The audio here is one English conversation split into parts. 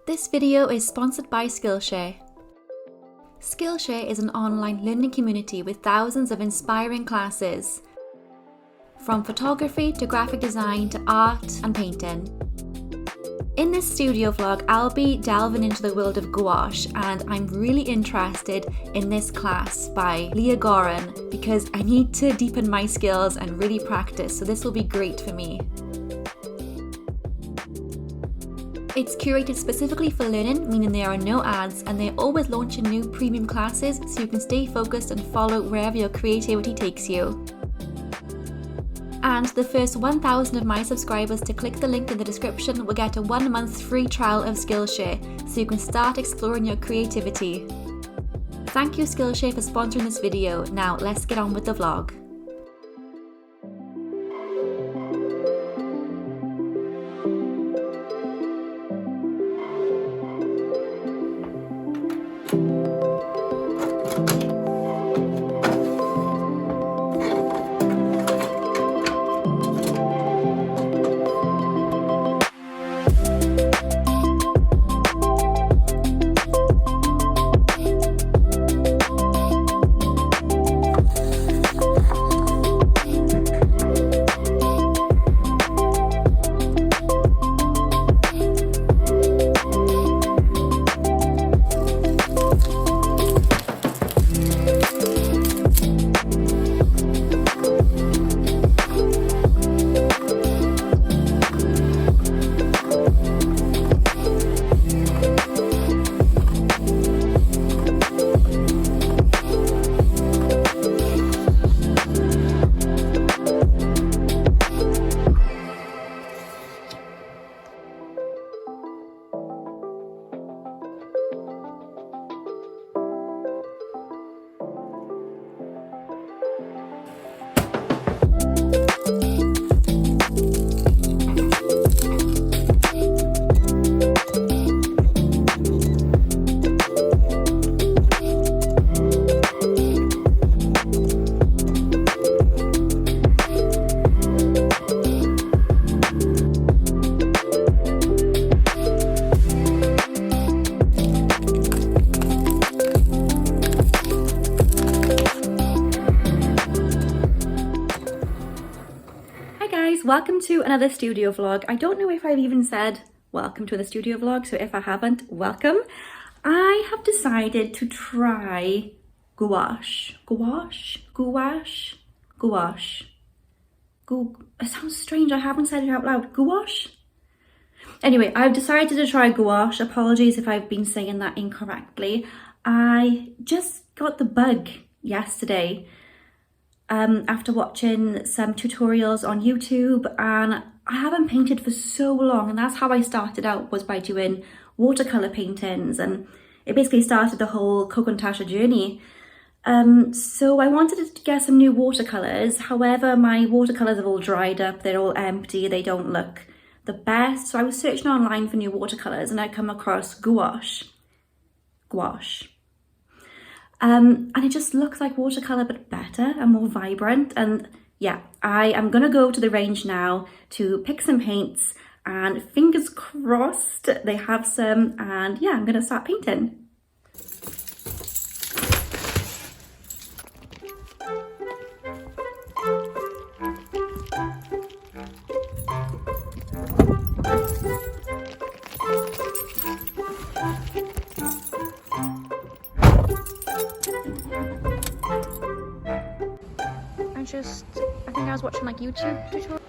This video is sponsored by Skillshare. Skillshare is an online learning community with thousands of inspiring classes, from photography to graphic design to art and painting. In this studio vlog, I'll be delving into the world of gouache, and I'm really interested in this class by Leah Goran because I need to deepen my skills and really practice, so this will be great for me. It's curated specifically for learning, meaning there are no ads, and they're always launching new premium classes so you can stay focused and follow wherever your creativity takes you. And the first 1,000 of my subscribers to click the link in the description will get a 1 month free trial of Skillshare so you can start exploring your creativity. Thank you Skillshare for sponsoring this video. Now let's get on with the vlog. Welcome to another studio vlog. I don't know if I've even said welcome to the studio vlog, so if I haven't, welcome. I have decided to try gouache. It sounds strange, I haven't said it out loud. Gouache? Anyway, I've decided to try gouache. Apologies if I've been saying that incorrectly. I just got the bug yesterday. After watching some tutorials on YouTube, and I haven't painted for so long, and that's how I started out, was by doing watercolor paintings, and it basically started the whole CoconuTacha journey. So I wanted to get some new watercolors. However, my watercolors have all dried up, they're all empty, they don't look the best. So I was searching online for new watercolors and I come across gouache. And it just looks like watercolor but better and more vibrant. And yeah, I am gonna go to the range now to pick some paints, and fingers crossed they have some, and yeah, I'm gonna start painting. I think I was watching like YouTube tutorial.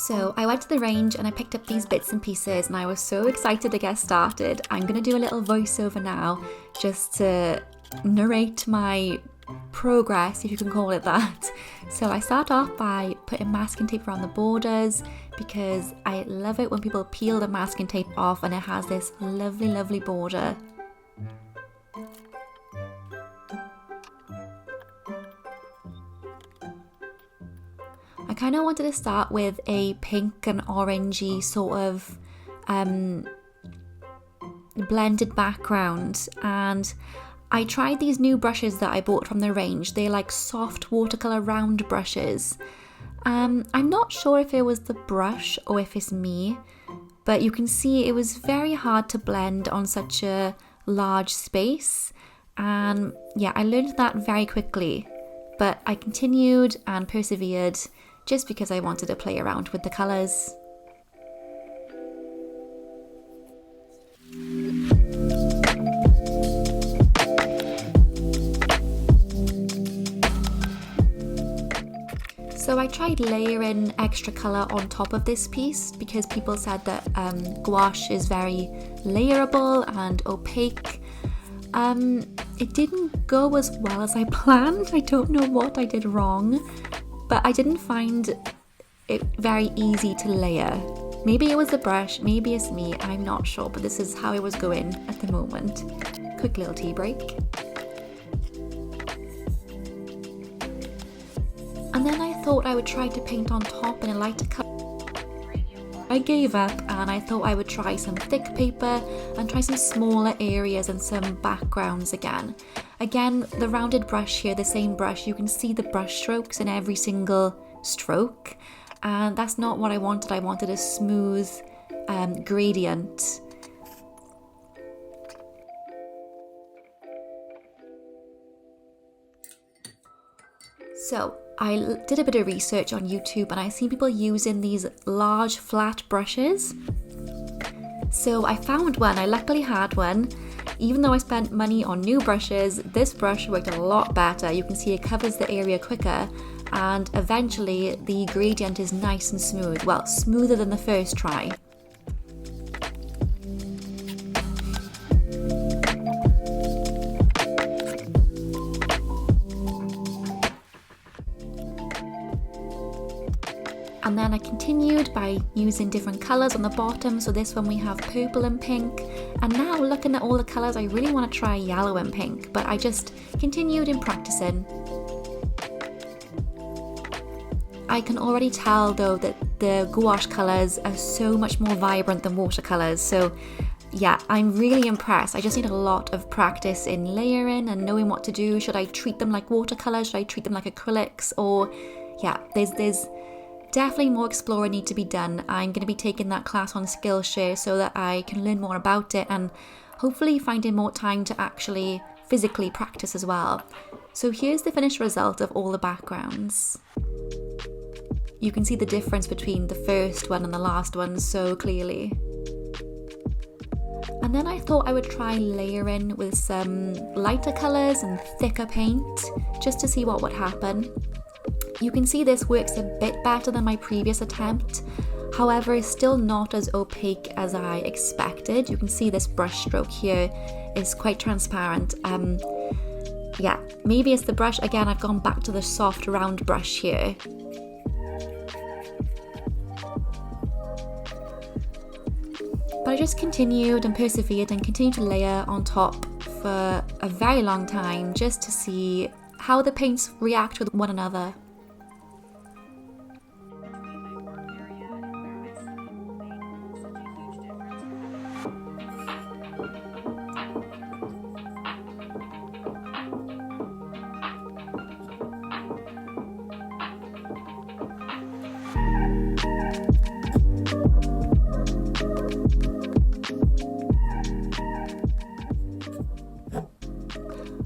So I went to the range and I picked up these bits and pieces and I was so excited to get started. I'm going to do a little voiceover now just to narrate my progress, if you can call it that. So I start off by putting masking tape around the borders because I love it when people peel the masking tape off and it has this lovely border. I kind of wanted to start with a pink and orangey sort of blended background, and I tried these new brushes that I bought from the range. They're like soft watercolour round brushes. I'm not sure if it was the brush or if it's me, but you can see it was very hard to blend on such a large space, and yeah, I learned that very quickly, but I continued and persevered just because I wanted to play around with the colours. So I tried layering extra colour on top of this piece because people said that gouache is very layerable and opaque. It didn't go as well as I planned. I don't know what I did wrong, but I didn't find it very easy to layer. Maybe it was the brush, maybe it's me, I'm not sure, but this is how it was going at the moment. Quick little tea break. And then I thought I would try to paint on top in a lighter colour. I gave up and I thought I would try some thick paper and try some smaller areas and some backgrounds again. Again, the rounded brush here, the same brush, you can see the brush strokes in every single stroke, and that's not what I wanted. I wanted a smooth gradient. So I did a bit of research on YouTube and I see people using these large flat brushes. So I found one, I luckily had one. Even though I spent money on new brushes, this brush worked a lot better. You can see it covers the area quicker and eventually the gradient is nice and smooth. Well, smoother than the first try. And then I continued by using different colours on the bottom. So this one we have purple and pink. And now looking at all the colours, I really want to try yellow and pink, but I just continued in practising. I can already tell though that the gouache colours are so much more vibrant than watercolours. So yeah, I'm really impressed. I just need a lot of practice in layering and knowing what to do. Should I treat them like watercolours? Should I treat them like acrylics? Or yeah, there's definitely more exploring need to be done. I'm going to be taking that class on Skillshare so that I can learn more about it and hopefully finding more time to actually physically practice as well. So here's the finished result of all the backgrounds. You can see the difference between the first one and the last one so clearly. And then I thought I would try layering with some lighter colours and thicker paint just to see what would happen. You can see this works a bit better than my previous attempt. However, it's still not as opaque as I expected. You can see this brush stroke here is quite transparent. Yeah, maybe it's the brush. Again, I've gone back to the soft round brush here. But I just continued and persevered and continued to layer on top for a very long time just to see how the paints react with one another.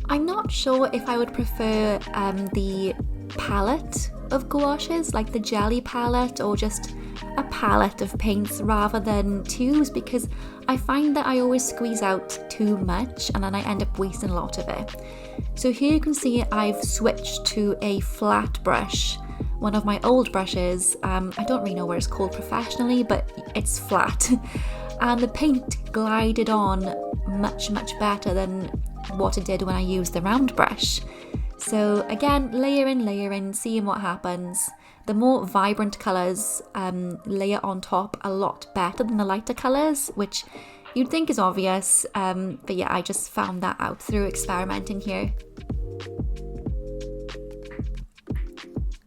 I'm not sure if I would prefer the palette of gouaches, like the jelly palette, or just a palette of paints rather than tubes, because I find that I always squeeze out too much and then I end up wasting a lot of it. So here you can see I've switched to a flat brush one of my old brushes. I don't really know what it's called professionally, but it's flat. And the paint glided on much better than what it did when I used the round brush. So again, layer in, seeing what happens. The more vibrant colours layer on top a lot better than the lighter colours, which you'd think is obvious, but yeah, I just found that out through experimenting here.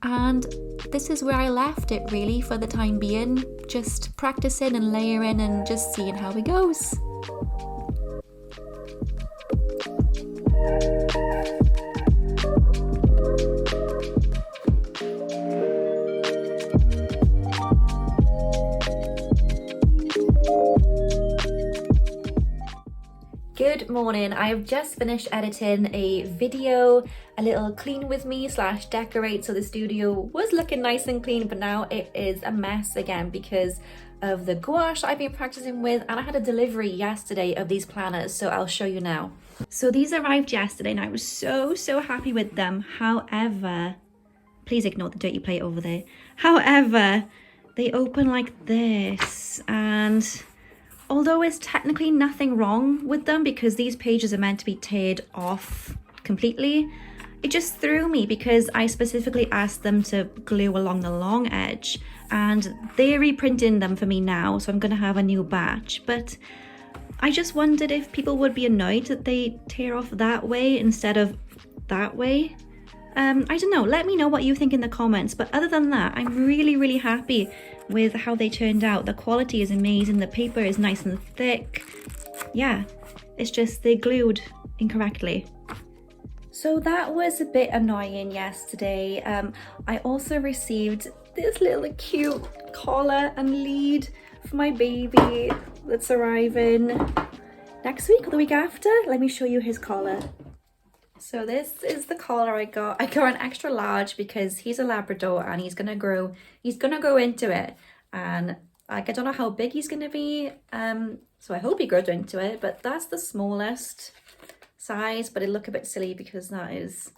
And this is where I left it really for the time being, just practicing and layering and just seeing how it goes. Good morning. I have just finished editing a video, a little clean with me / decorate. So the studio was looking nice and clean, but now it is a mess again because of the gouache I've been practicing with, and I had a delivery yesterday of these planners, so I'll show you now. So these arrived yesterday and I was so happy with them. However, please ignore the dirty plate over there. However, they open like this, and although there's technically nothing wrong with them because these pages are meant to be teared off completely, it just threw me because I specifically asked them to glue along the long edge, and they're reprinting them for me now, so I'm going to have a new batch. But I just wondered if people would be annoyed that they tear off that way instead of that way. I don't know, let me know what you think in the comments, but other than that, I'm really happy with how they turned out. The quality is amazing, the paper is nice and thick. Yeah, it's just they glued incorrectly. So that was a bit annoying yesterday. I also received this little cute collar and lead for my baby that's arriving next week or the week after. Let me show you his collar. So this is the collar I got. I got an extra large because he's a Labrador and he's gonna grow into it. And I don't know how big he's gonna be. So I hope he grows into it, but that's the smallest size, but it look a bit silly because that is,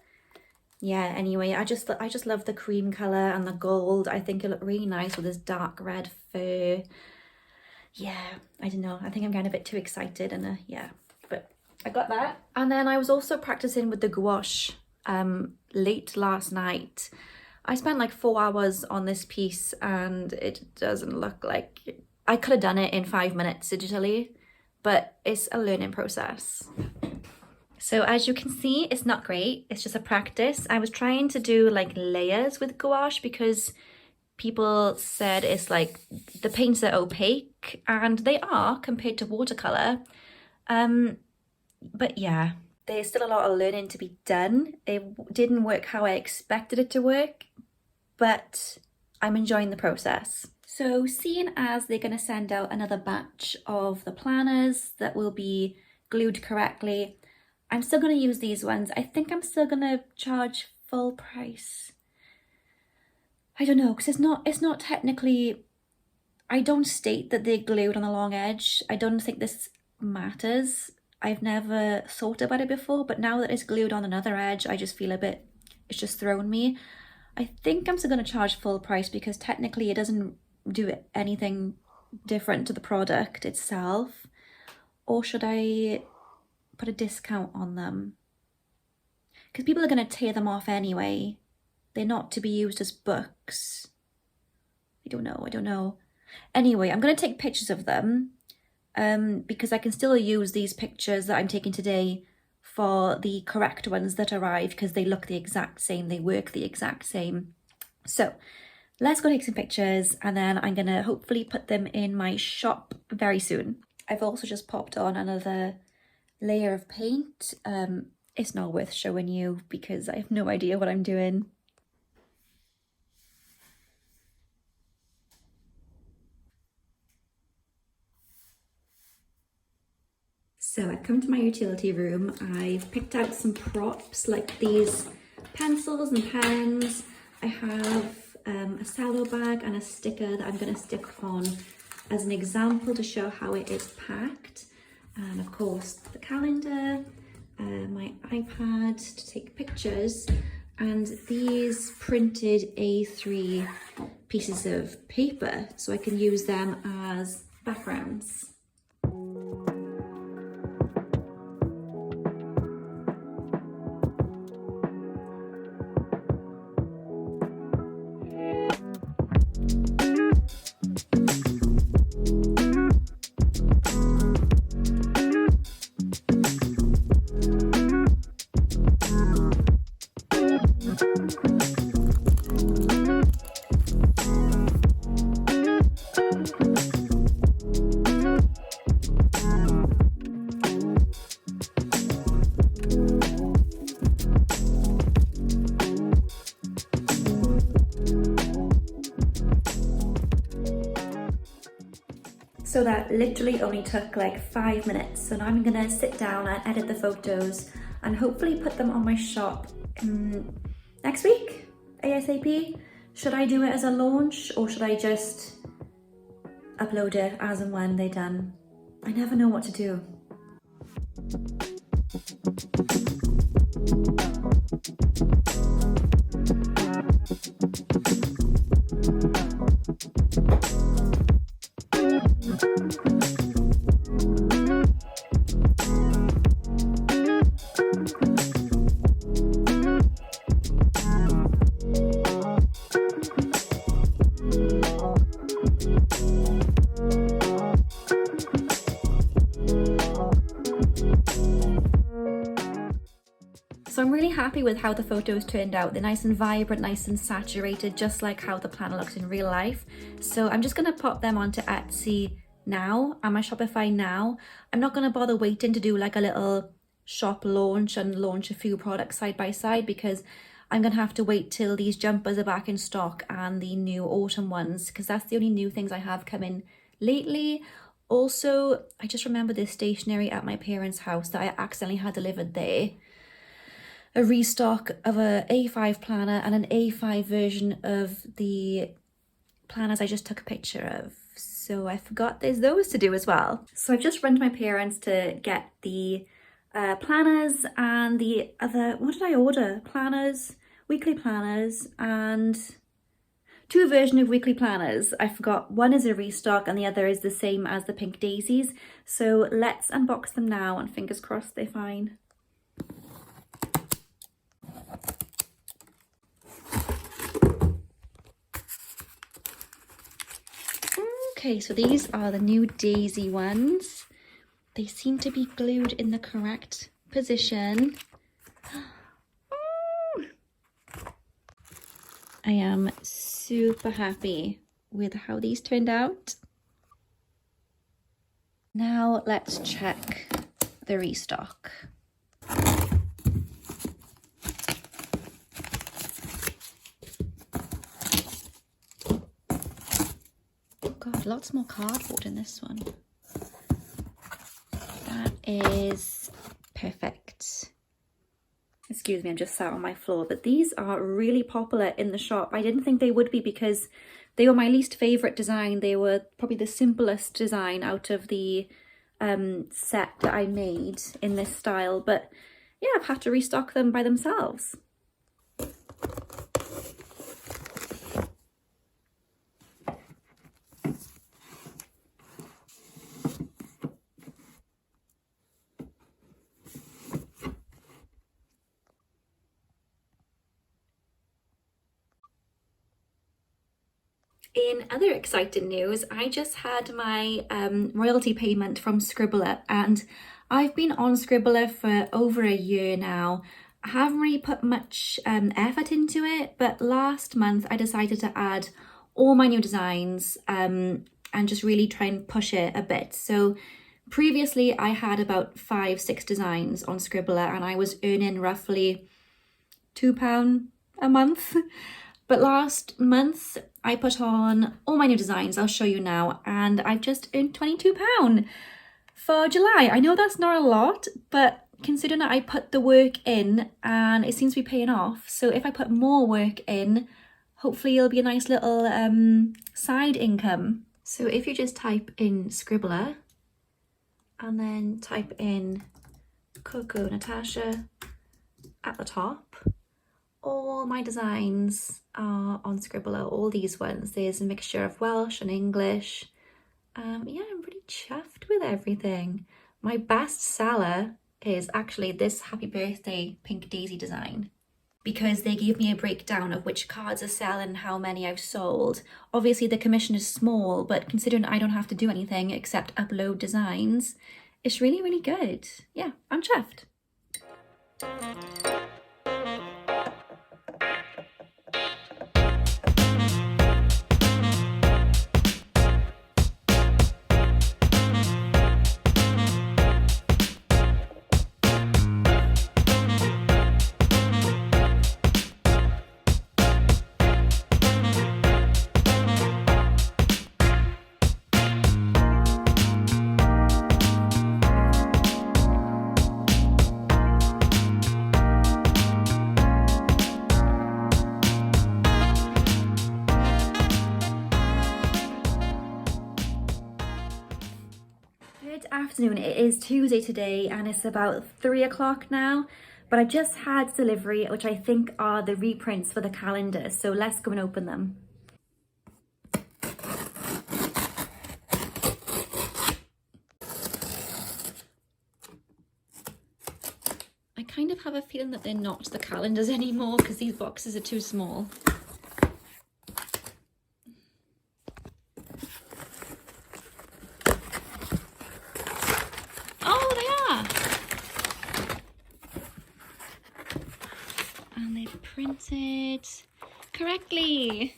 yeah, anyway, I just love the cream color and the gold. I think it looked really nice with this dark red fur. Yeah, I don't know. I think I'm getting a bit too excited and yeah, but I got that. And then I was also practicing with the gouache late last night. I spent like 4 hours on this piece and it doesn't look like, I could have done it in 5 minutes digitally, but it's a learning process. So as you can see, it's not great. It's just a practice. I was trying to do like layers with gouache because people said it's like the paints are opaque, and they are compared to watercolor. But yeah, there's still a lot of learning to be done. It didn't work how I expected it to work, but I'm enjoying the process. So seeing as they're going to send out another batch of the planners that will be glued correctly, I'm still going to use these ones. I think I'm still going to charge full price. I don't know, because it's not technically, I don't state that they're glued on the long edge. I don't think this matters. I've never thought about it before, but now that it's glued on another edge, I just feel a bit, it's just thrown me. I think I'm still going to charge full price because technically it doesn't do anything different to the product itself. Or should I put a discount on them? Because people are going to tear them off anyway. They're not to be used as books. I don't know. Anyway, I'm going to take pictures of them. Because I can still use these pictures that I'm taking today for the correct ones that arrive because they look the exact same, they work the exact same. So let's go take some pictures and then I'm gonna hopefully put them in my shop very soon. I've also just popped on another layer of paint. It's not worth showing you because I have no idea what I'm doing. So I've come to my utility room. I've picked out some props like these pencils and pens. I have a cello bag and a sticker that I'm going to stick on as an example to show how it is packed. And of course the calendar, my iPad to take pictures, And these printed A3 pieces of paper, so I can use them as backgrounds. So that literally only took like 5 minutes. So now I'm gonna sit down and edit the photos and hopefully put them on my shop next week, ASAP. Should I do it as a launch or should I just upload it as and when they're done? I never know what to do. So I'm really happy with how the photos turned out. They're nice and vibrant, nice and saturated, just like how the planner looks in real life. So I'm just gonna pop them onto Etsy now and my Shopify now. I'm not gonna bother waiting to do like a little shop launch and launch a few products side by side because I'm gonna have to wait till these jumpers are back in stock and the new autumn ones, because that's the only new things I have come in lately. Also, I just remember this stationery at my parents' house that I accidentally had delivered there. A restock of a A5 planner and an A5 version of the planners I just took a picture of. So I forgot there's those to do as well. So I've just run to my parents to get the planners and the other, what did I order? Planners, weekly planners, and 2 versions of weekly planners. I forgot, one is a restock and the other is the same as the pink daisies. So let's unbox them now and fingers crossed they're fine. Okay, so these are the new daisy ones. They seem to be glued in the correct position. I am super happy with how these turned out. Now let's check the restock. God, lots more cardboard in this one. That is perfect. Excuse me, I'm just sat on my floor, but these are really popular in the shop. I didn't think they would be because they were my least favourite design. They were probably the simplest design out of the set that I made in this style. But yeah, I've had to restock them by themselves. In other exciting news, I just had my royalty payment from Scribbler, and I've been on Scribbler for over a year now. I haven't really put much effort into it, but last month I decided to add all my new designs and just really try and push it a bit. So previously I had about 5-6 designs on Scribbler and I was earning roughly £2 a month. But last month I put on all my new designs, I'll show you now, and I've just earned £22 for July. I know that's not a lot, but considering that I put the work in and it seems to be paying off, so if I put more work in, hopefully it'll be a nice little side income. So if you just type in Scribbler and then type in CoconuTacha at the top, all my designs are on Scribbler, all these ones. There's a mixture of Welsh and English. Yeah, I'm pretty chuffed with everything. My best seller is actually this Happy Birthday Pink Daisy design, because they gave me a breakdown of which cards are selling and how many I've sold. Obviously the commission is small, but considering I don't have to do anything except upload designs, it's really, really good. Yeah, I'm chuffed. Good afternoon, it is Tuesday today and it's about 3 o'clock now, but I just had delivery, which I think are the reprints for the calendar, so let's go and open them. I kind of have a feeling that they're not the calendars anymore because these boxes are too small. And they're printed correctly.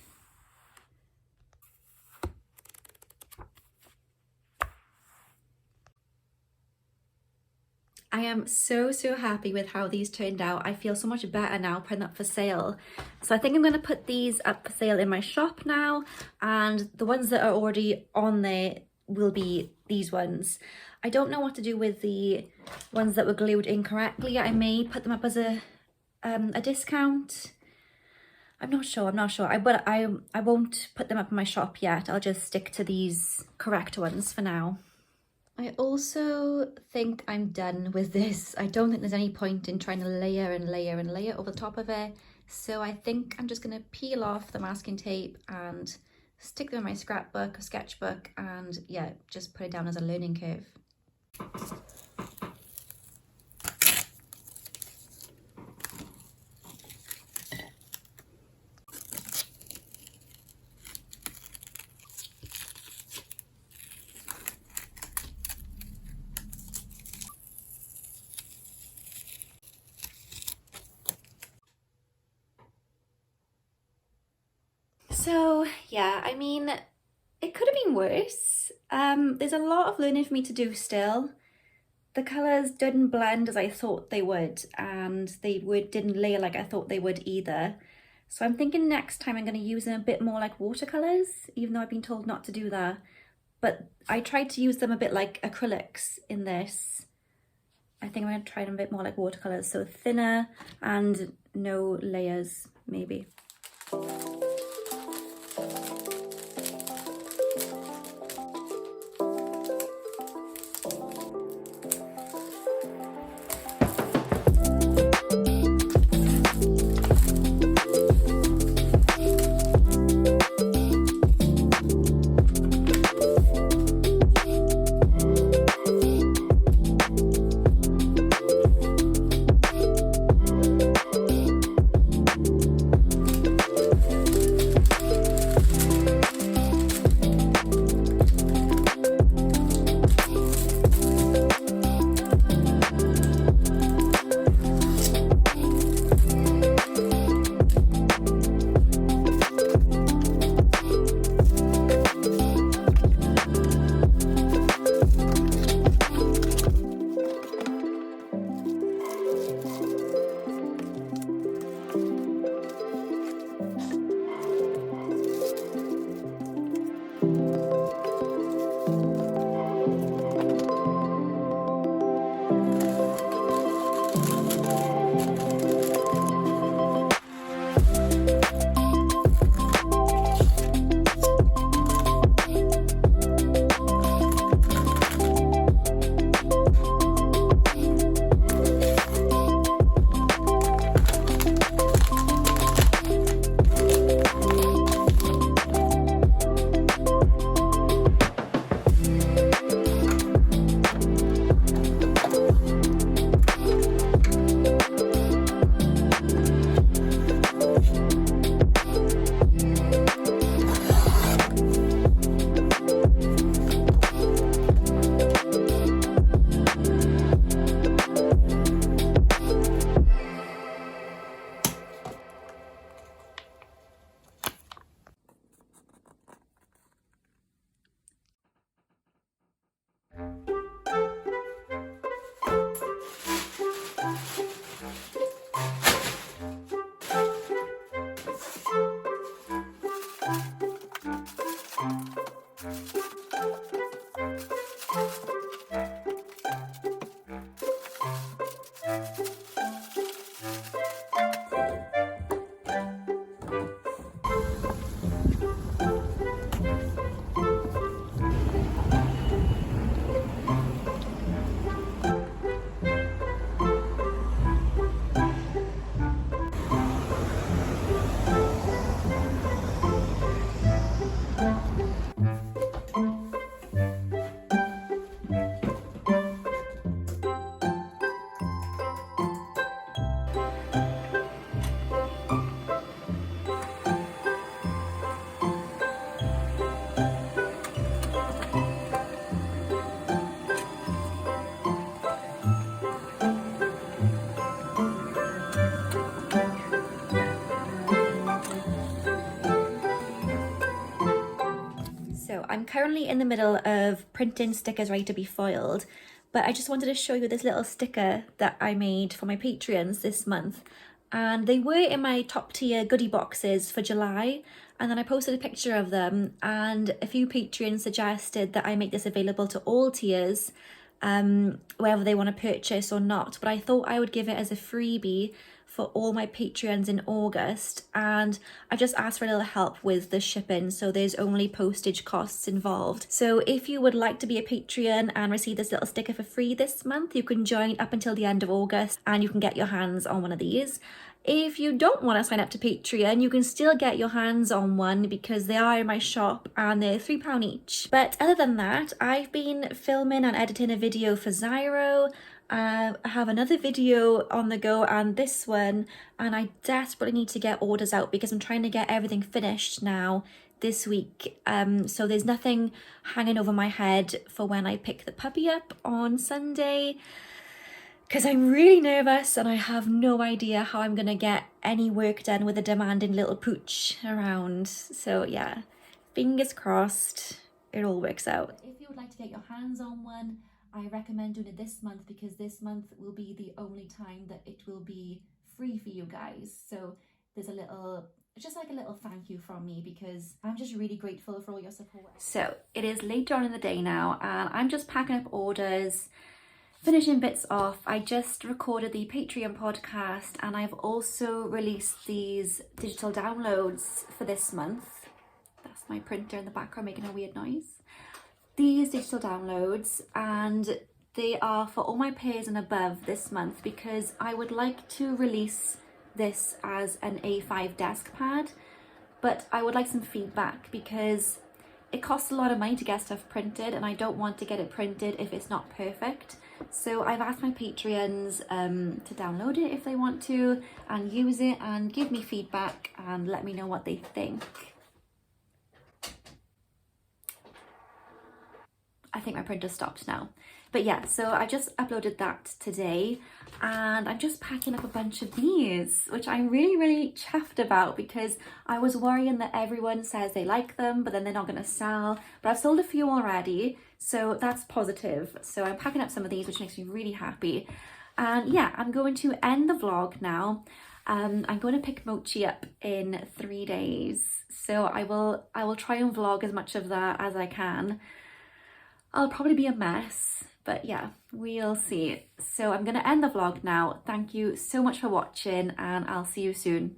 I am so happy with how these turned out. I feel so much better now putting them up for sale. So I think I'm going to put these up for sale in my shop now, and the ones that are already on there will be these ones. I don't know what to do with the ones that were glued incorrectly. I may put them up as a discount. I'm not sure, but I won't put them up in my shop yet. I'll just stick to these correct ones for now. I also think I'm done with this. I don't think there's any point in trying to layer and layer and layer over the top of it. So I think I'm just going to peel off the masking tape and stick them in my scrapbook or sketchbook, and yeah, just put it down as a learning curve. So yeah, I mean, it could have been worse. There's a lot of learning for me to do still. The colours didn't blend as I thought they would, and they didn't layer like I thought they would either. So I'm thinking next time I'm going to use them a bit more like watercolours, even though I've been told not to do that. But I tried to use them a bit like acrylics in this. I think I'm going to try them a bit more like watercolours, so thinner and no layers, maybe. So I'm currently in the middle of printing stickers ready to be foiled, but I just wanted to show you this little sticker that I made for my Patreons this month. And they were in my top tier goodie boxes for July, and then I posted a picture of them, and a few Patreons suggested that I make this available to all tiers, whether they want to purchase or not. But I thought I would give it as a freebie for all my Patreons in August, and I just asked for a little help with the shipping, so there's only postage costs involved. So if you would like to be a Patreon and receive this little sticker for free this month, you can join up until the end of August and you can get your hands on one of these. If you don't want to sign up to Patreon, you can still get your hands on one because they are in my shop and they're £3 each. But other than that, I've been filming and editing a video for Zyro. I have another video on the go and this one, and I desperately need to get orders out because I'm trying to get everything finished now this week. So there's nothing hanging over my head for when I pick the puppy up on Sunday, because I'm really nervous and I have no idea how I'm gonna get any work done with a demanding little pooch around. So yeah, fingers crossed it all works out. If you would like to get your hands on one, I recommend doing it this month because this month will be the only time that it will be free for you guys. So there's a little, just like a little thank you from me because I'm just really grateful for all your support. So it is later on in the day now and I'm just packing up orders, finishing bits off. I just recorded the Patreon podcast and I've also released these digital downloads for this month. That's my printer in the background making a weird noise. These digital downloads, and they are for all my payers and above this month because I would like to release this as an A5 desk pad, but I would like some feedback because it costs a lot of money to get stuff printed and I don't want to get it printed if it's not perfect. So I've asked my Patreons to download it if they want to and use it and give me feedback and let me know what they think. I think my printer stopped now. But yeah, so I just uploaded that today and I'm just packing up a bunch of these, which I'm really chuffed about because I was worrying that everyone says they like them, but then they're not gonna sell. But I've sold a few already, so that's positive. So I'm packing up some of these, which makes me really happy. And yeah, I'm going to end the vlog now. I'm going to pick Mochi up in 3 days. So I will try and vlog as much of that as I can. I'll probably be a mess, but yeah, we'll see. So I'm going to end the vlog now. Thank you so much for watching and I'll see you soon.